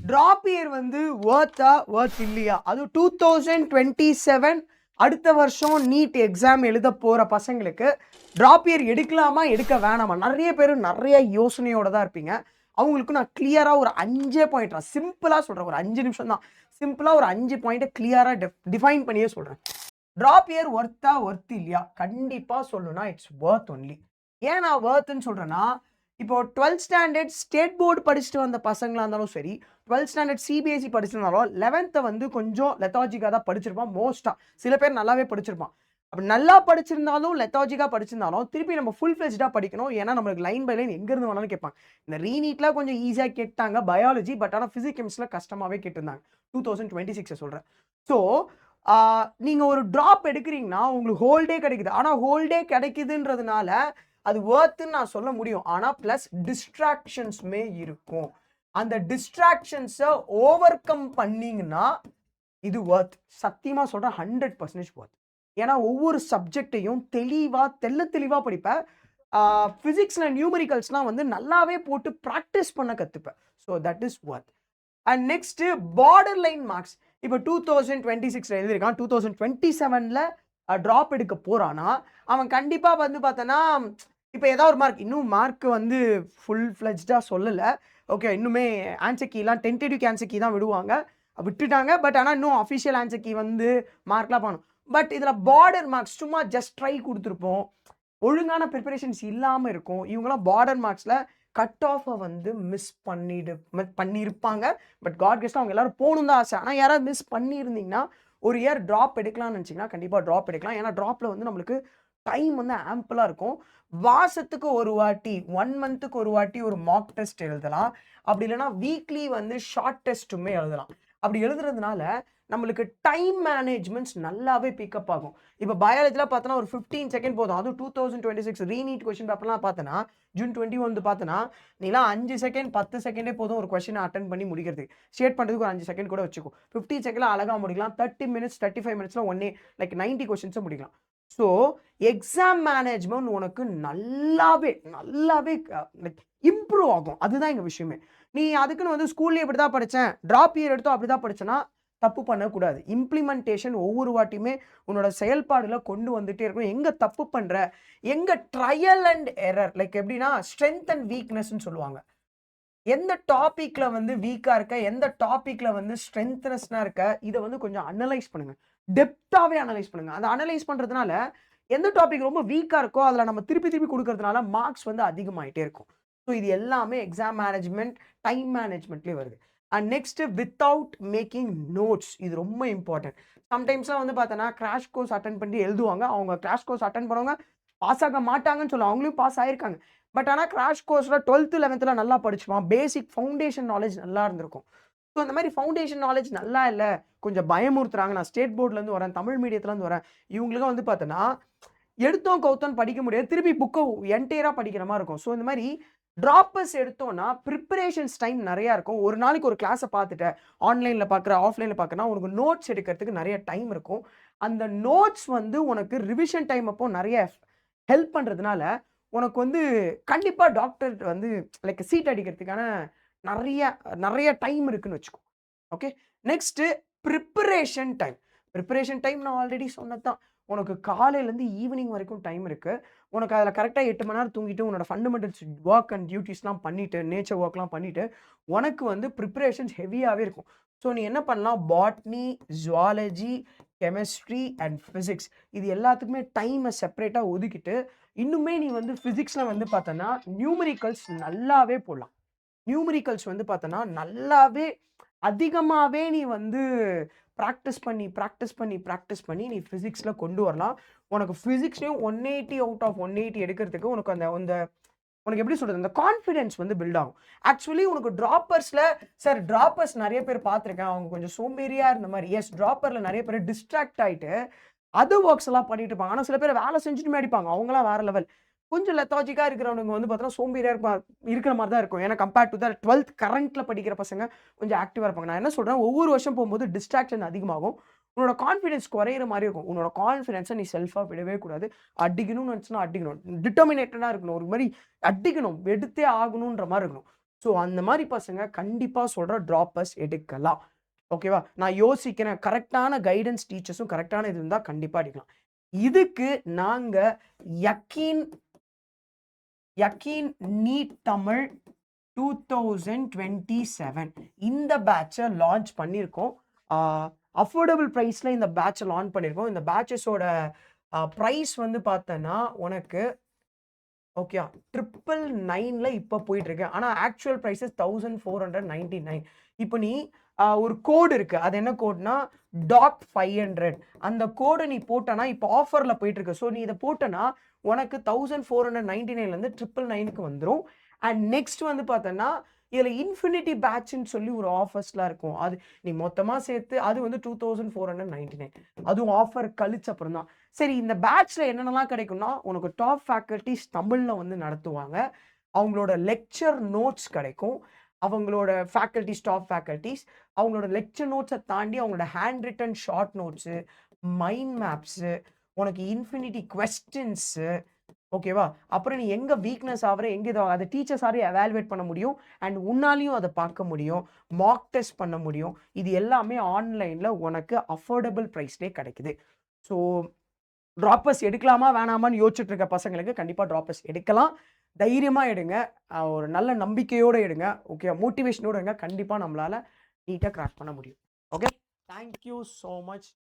Drop year வந்து worth இல்லையா? அதுவும் 2027 அடுத்த வருஷம் நீட் எக்ஸாம் எழுத போற பசங்களுக்கு ட்ராப் இயர் எடுக்கலாமா, எடுக்க வேணாமா? நெறைய பேர் நெறைய யோசனையோட தான் இருப்பீங்க. அவங்களுக்கு நான் கிளியரா ஒரு 5 பாயிண்ட் நான் சிம்பிளா சொல்றேன். ஒரு 5 நிமிஷம் தான். சிம்பிளா ஒரு 5 பாயிண்ட்ட கிளியரா டிஃபைன் பண்ணியே சொல்றேன். ட்ராப் இயர் ஒர்த் இல்லையா? கண்டிப்பா சொல்லணும்னா இட்ஸ் ஒர்த் ஒன்லி. ஏன் நான் ஒர்த்ன்னு சொல்றேன்னா, இப்போ 12th ஸ்டாண்டர்ட் ஸ்டேட் போர்டு படிச்சுட்டு வந்த பசங்களா இருந்தாலும் சரி, 12th ஸ்டாண்டர்ட் சிபிஎஸ்இ படிச்சிருந்தாலும் 11th வந்து கொஞ்சம் லெத்தாஜிக்கா தான் படிச்சிருப்பான் மோஸ்ட்டா. சில பேர் நல்லாவே படிச்சிருப்பான். அப்படி நல்லா படிச்சிருந்தாலும், லெத்தாஜிக்கா படிச்சிருந்தாலும், திருப்பி நம்ம ஃபுல் ஃப்ளெஜ்டா படிக்கணும். ஏன்னா நம்மளுக்கு லைன் பை லைன் எங்க இருந்து வேணாலும் கேட்பாங்க. இந்த ரீநீட்ல கொஞ்சம் ஈஸியா கேட்டாங்க பயாலஜி. பட் ஆனா பிசிக்ஸ், கெமிஸ்ட்ரில கஷ்டமாவே கேட்டிருந்தாங்க. 2026 சொல்றேன். ஸோ நீங்க ஒரு டிராப் எடுக்கிறீங்கன்னா, உங்களுக்கு ஹோல் டே கிடைக்குது. ஆனா ஹோல் டே கிடைக்குதுன்றதுனால, அது வொர்த்ன்னு நான் சொல்ல முடியும். ஆனா பிளஸ் டிஸ்ட்ராக்ஷன்ஸ்மே இருக்கும். அந்த டிஸ்ட்ராக்ஷன்ஸ ஓவர் கம் பண்ணீங்கன்னா, இது வொர்த். சத்தியமா சொல்றேன் 100% வொர்த். ஏன்னா ஒவ்வொரு சப்ஜெக்ட்டையும் தெளிவா, தெளிவா படிப்பேன். பிசிக்ஸ்ல நியூமெரிக்கல்ஸ்லாம் வந்து நல்லாவே போட்டு பிராக்டிஸ் பண்ண கத்துப்பேன். So that is worth. And next borderline marks. இப்போ 2026 எழுதியிருக்கான். 2027ல டிராப் எடுக்க போறானா, அவன் கண்டிப்பா வந்து பார்த்தன்னா, இப்போ ஏதாவது ஒரு மார்க் இன்னும் மார்க் வந்து ஃபுல் ஃப்ளெஜ்டா சொல்லல. ஓகே, இன்னுமே ஆன்சர் கீலாம் டென்டேட்டிவ் ஆன்சர் கீ தான் விடுவாங்க. விட்டுட்டாங்க. பட் ஆனா இன்னும் அஃபிஷியல் ஆன்சர் கீ வந்து மார்க்லாம் பண்ணணும். பட் இதுல பார்டர் மார்க்ஸ் சும்மா ஜஸ்ட் ட்ரை குடுத்துருப்போம். ஒழுங்கான பிரிப்பரேஷன்ஸ் இல்லாம இருக்கும். இவங்கலாம் பார்டர் மார்க்ஸ்ல கட் ஆஃப வந்து மிஸ் பண்ணியிருப்பாங்க. பட் காட் கிரேஸ்ல அவங்க எல்லாரும் போணும்னு தான் ஆசை. ஆனா யாராவது மிஸ் பண்ணியிருந்தீங்கன்னா, ஒரு இயர் டிராப் எடுக்கலாம்னு நினைச்சீங்கன்னா, கண்டிப்பா டிராப் எடுக்கலாம். ஏன்னா டிராப்ல வந்து நம்மளுக்கு டைம் வந்து ஆம்பிளா இருக்கும். மாசத்துக்கு ஒரு வாட்டி, 1 மந்த்துக்கு ஒரு வாட்டி ஒரு மாக் டெஸ்ட் எழுதலாம். அப்படி இல்லன்னா வீக்லி வந்து ஷார்ட் டெஸ்ட்டுமே எழுதலாம். அப்படி எழுதுறதுனால நம்மளுக்கு டைம் மேனேஜ்மெண்ட்ஸ் நல்லாவே பிக்கப் ஆகும். இப்ப பயாலஜில பார்த்தோன்னா ஒரு 15 செகண்ட் போதும். அதுவும் 2026 ரீநீட் கொஸ்டின் பேப்பர்லாம் பார்த்தன்னா, ஜூன் 21 பார்த்தன்னா, நீலாம் 5 செகண்ட், 10 செகண்டே போதும் ஒரு கொஸ்டின அட்டெண்ட் பண்ணி முடிக்கிறதுக்கு. ஷேட் பண்றதுக்கு ஒரு 5 செகண்ட் கூட வச்சுக்கோ. 15 செகண்ட்ல அழகா முடிக்கலாம். 30 மினிட்ஸ், 35 மினிட்ஸ்ல ஒண்ணே லைக் 90 கொஸ்டின்ஸ முடிக்கலாம். ஸோ எக்ஸாம் மேனேஜ்மெண்ட் உனக்கு நல்லாவே லைக் இம்ப்ரூவ் ஆகும். அதுதான் எங்க விஷயமே. நீ அதுக்குன்னு வந்து ஸ்கூல்லயே இப்படிதான் படிச்சேன், டிராப் இயர் எடுத்தோம் அப்படிதான் படிச்சேன்னா, தப்பு பண்ணக்கூடாது. இம்ப்ளிமெண்டேஷன் ஒவ்வொரு வாட்டியுமே உன்னோட செயல்பாடுல கொண்டு வந்துட்டே இருக்கணும். எங்க தப்பு பண்ற? எங்க ட்ரையல் அண்ட் எரர் லைக் எப்படின்னா, ஸ்ட்ரெங்த் அண்ட் வீக்னஸ்ன்னு சொல்லுவாங்க. எந்த டாபிக்ல வந்து வீக்கா இருக்க, எந்த டாபிக்ல வந்து ஸ்ட்ரெங்த்னஸ்னா இருக்க, இத வந்து கொஞ்சம் அனலைஸ் பண்ணுங்க. டெப்த்தாவே அனலைஸ் பண்ணுங்க. அந்த அனலைஸ் பண்றதுனால, எந்த டாபிக் ரொம்ப வீக்கா இருக்கோ, அதுல நம்ம திருப்பி திருப்பி குடுக்கறதுனால மார்க்ஸ் வந்து அதிகமாயிட்டே இருக்கும். ஸோ இது எல்லாமே எக்ஸாம் மேனேஜ்மெண்ட், டைம் மேனேஜ்மெண்ட்லயே வருது. And next without making notes. இது ரொம்ப இம்பார்ட்டன்ட். சம்டைம்ஸ்லாம் வந்து பார்த்தோன்னா, கிராஷ் கோர்ஸ் அட்டெண்ட் பண்ணி எழுதுவாங்க. அவங்க கிராஷ் கோர்ஸ் அட்டெண்ட் பண்ணவங்க பாஸ் ஆக மாட்டாங்கன்னு சொல்ல. அவங்களும் பாஸ் ஆயிருக்காங்க. பட் ஆனா கிராஷ் கோர்ஸ்ல 12th, 11த்ல நல்லா படிச்சுப்பான். பேசிக் ஃபவுண்டேஷன் நாலேட்ஜ் நல்லா இருந்திருக்கும். ஸோ அந்த மாரி ஃபவுண்டேஷன் நாலேட்ஜ் நல்லா இல்ல, கொஞ்சம் பயமுறுத்துறாங்க. நான் ஸ்டேட் போர்ட்லேருந்து வரேன், தமிழ் மீடியத்துலேருந்து வரேன். இவங்களுக்கும் வந்து பார்த்தோன்னா, எடுத்தோம் கவுத்தோம்ன்னு படிக்க முடியாது. திருப்பி புக்க என்டையரா படிக்கிற மாரி இருக்கும். ஸோ இந்த மாரி டிராப்பர்ஸ் எடுத்தோம்னா, பிரிப்பரேஷன்ஸ் டைம் நெறையா இருக்கும். ஒரு நாளைக்கு ஒரு கிளாஸ பார்த்துட்ட, ஆன்லைன்ல பார்க்குற, ஆஃப்லைன்ல பார்க்குறனா, உனக்கு நோட்ஸ் எடுக்கிறதுக்கு நெறைய டைம் இருக்கும். அந்த நோட்ஸ் வந்து உனக்கு ரிவிஷன் டைம் அப்போ நெறைய ஹெல்ப் பண்றதுனால, உனக்கு வந்து கண்டிப்பா டாக்டர் வந்து லைக் சீட் அடிக்கிறதுக்கான நெறைய நெறைய டைம் இருக்குன்னு வச்சுக்கோ. Okay. Next preparation time. Preparation time நான் ஆல்ரெடி சொன்னது தான். உனக்கு காலையிலேருந்து ஈவினிங் வரைக்கும் டைம் இருக்கு. உனக்கு அதில கரெக்ட்டா 8 மணி நேரம் தூங்கிட்டு, உன்னோட ஃபண்டமெண்டல்ஸ் வொர்க் அண்ட் டியூட்டீஸ்லாம் பண்ணிட்டு, நேச்சர் வொர்க்லாம் பண்ணிட்டு, உனக்கு வந்து பிரிப்பரேஷன்ஸ் ஹெவியாவே இருக்கும். ஸோ நீ என்ன பண்ணலாம், botany, zoology, chemistry and physics இது எல்லாத்துக்குமே டைம செப்பரேட்டா ஒதுக்கிட்டு, இன்னுமே நீ வந்து பிசிக்ஸ்ல வந்து பார்த்தன்னா, நியூமெரிக்கல்ஸ் நல்லாவே போடலாம். நியூமெரிக்கல்ஸ் வந்து பார்த்தன்னா, நல்லாவே அதிகமாவே நீ வந்து பிராக்டிஸ் பண்ணி நீ பிசிக்ஸ்ல கொண்டு வரலாம். உனக்கு பிசிக்ஸ்லயும் 180 அவுட் ஆஃப் 180 எடுக்கிறதுக்கு உனக்கு அந்த அந்த உனக்கு எப்படி சொல்றது? அந்த கான்ஃபிடன்ஸ் வந்து பில்ட் ஆகும். ஆக்சுவலி உனக்கு டிராப்பர்ஸ்ல சார் டிராப்பர்ஸ் நெறைய பேர் பார்த்துருக்கேன். அவங்க கொஞ்சம் சோம்பேறியா இருந்த மாரி. எஸ் டிராப்பர்ல நெறைய பேர் டிஸ்ட்ராக்ட் ஆயிட்டு, அதர் வொர்க்ஸ் எல்லாம் பண்ணிட்டு இருப்பாங்க. ஆனா சில பேர் வேலை செஞ்சுட்டுமே அடிப்பாங்க. அவங்கலாம் வேற லெவல். கொஞ்சம் லெத்தாஜிக்கா இருக்கிறவனுங்க வந்து பார்த்தீங்கன்னா, சோம்பேறியா இருக்கிற மாரி தான் இருக்கும். ஏன்னா கம்பேர்ட் டூ த 12th கரண்ட்ல படிக்கிற பசங்க கொஞ்சம் ஆக்டிவா இருப்பாங்க. நான் என்ன சொல்றேன், ஒவ்வொரு வருஷம் போம்போது டிஸ்ட்ராக்ஷன் அதிகமாகும். உன்னோட கான்ஃபிடன்ஸ் குறையிற மாரி இருக்கும். உன்னோட கான்ஃபிடன்ஸ நீ செல்ஃபா விடவே கூடாது. அடிக்கணும்னு நெனச்சனா அடிக்கணும். டிட்டர்மினேட்டடா இருக்கணும். ஒரு மாரி அடிக்கணும். எடுத்தே ஆகணுன்ற மாரி இருக்கணும். ஸோ அந்த மாதிரி பசங்க கண்டிப்பாக சொல்கிற ட்ராப்பர்ஸ் எடுக்கலாம். ஓகேவா? நான் யோசிக்கிறேன், கரெக்டான கைடன்ஸ் டீச்சர்ஸும் கரெக்டான இது இருந்தால் கண்டிப்பாக எடுக்கலாம். இதுக்கு நாங்கள் யக்கீன் நீட் தமிழ் 2027 இந்த பேட்சை லான்ச் பண்ணியிருக்கோம். அஃபோர்டபுள் ப்ரைஸில் இந்த பேட்சை லான்ச் பண்ணியிருக்கோம். இந்த பேட்சஸோட ப்ரைஸ் வந்து பார்த்தோன்னா உனக்கு ஓகே 999 இப்போ போயிட்டு இருக்கு. ஆனால் ஆக்சுவல் ப்ரைஸஸ் 1499. இப்போ நீ ஒரு கோடு இருக்கு. அது என்ன கோட்னா DOT500. அந்த கோடை நீ போட்டனா இப்போ ஆஃபரில் போயிட்டு இருக்கு. ஸோ நீ இதை போட்டனா உனக்கு 1499லேருந்து 999க்கு வந்துடும். அண்ட் நெக்ஸ்ட் வந்து பார்த்தோன்னா இதில் இன்ஃபினிட்டி பேட்ச்ன்னு சொல்லி ஒரு ஆஃபர்ஸ்லாம் இருக்கும். அது நீ மொத்தமாக சேர்த்து அது வந்து 2499. அதுவும் ஆஃபர் கழிச்ச அப்புறம் தான். சரி, இந்த பேட்ச்சில் என்னென்னலாம் கிடைக்கும்னா உனக்கு டாப் ஃபேக்கல்ட்டிஸ் தமிழில் வந்து நடத்துவாங்க. அவங்களோட லெக்சர் நோட்ஸ் கிடைக்கும். அவங்களோட ஃபேக்கல்ட்டிஸ், டாப் ஃபேக்கல்ட்டிஸ் அவங்களோட லெக்சர் நோட்ஸை தாண்டி அவங்களோட hand return short notes, mind maps, உனக்கு இன்ஃபினிட்டி கொஸ்டின்ஸு, ஓகேவா? அப்புறம் நீ எங்கே வீக்னஸ் ஆகிற எங்கே இதை அதை டீச்சர்ஸாரையும் எவாலுவேட் பண்ண முடியும். அண்ட் உன்னாலையும் அதை பார்க்க முடியும், மார்க் டெஸ்ட் பண்ண முடியும். இது எல்லாமே ஆன்லைனில் உனக்கு அஃபோர்டபுள் ப்ரைஸ்லேயே கிடைக்குது. ஸோ ட்ராப்பர்ஸ் எடுக்கலாமா வேணாமான்னு யோசிச்சுட்டு இருக்க பசங்களுக்கு கண்டிப்பாக ட்ராப்பர்ஸ் எடுக்கலாம். தைரியமாக எடுங்க, ஒரு நல்ல நம்பிக்கையோடு எடுங்க, ஓகே, மோட்டிவேஷனோடு எடுங்க. கண்டிப்பாக நம்மளால் நீட்டாக கிராக் பண்ண முடியும். Okay, thank you so much.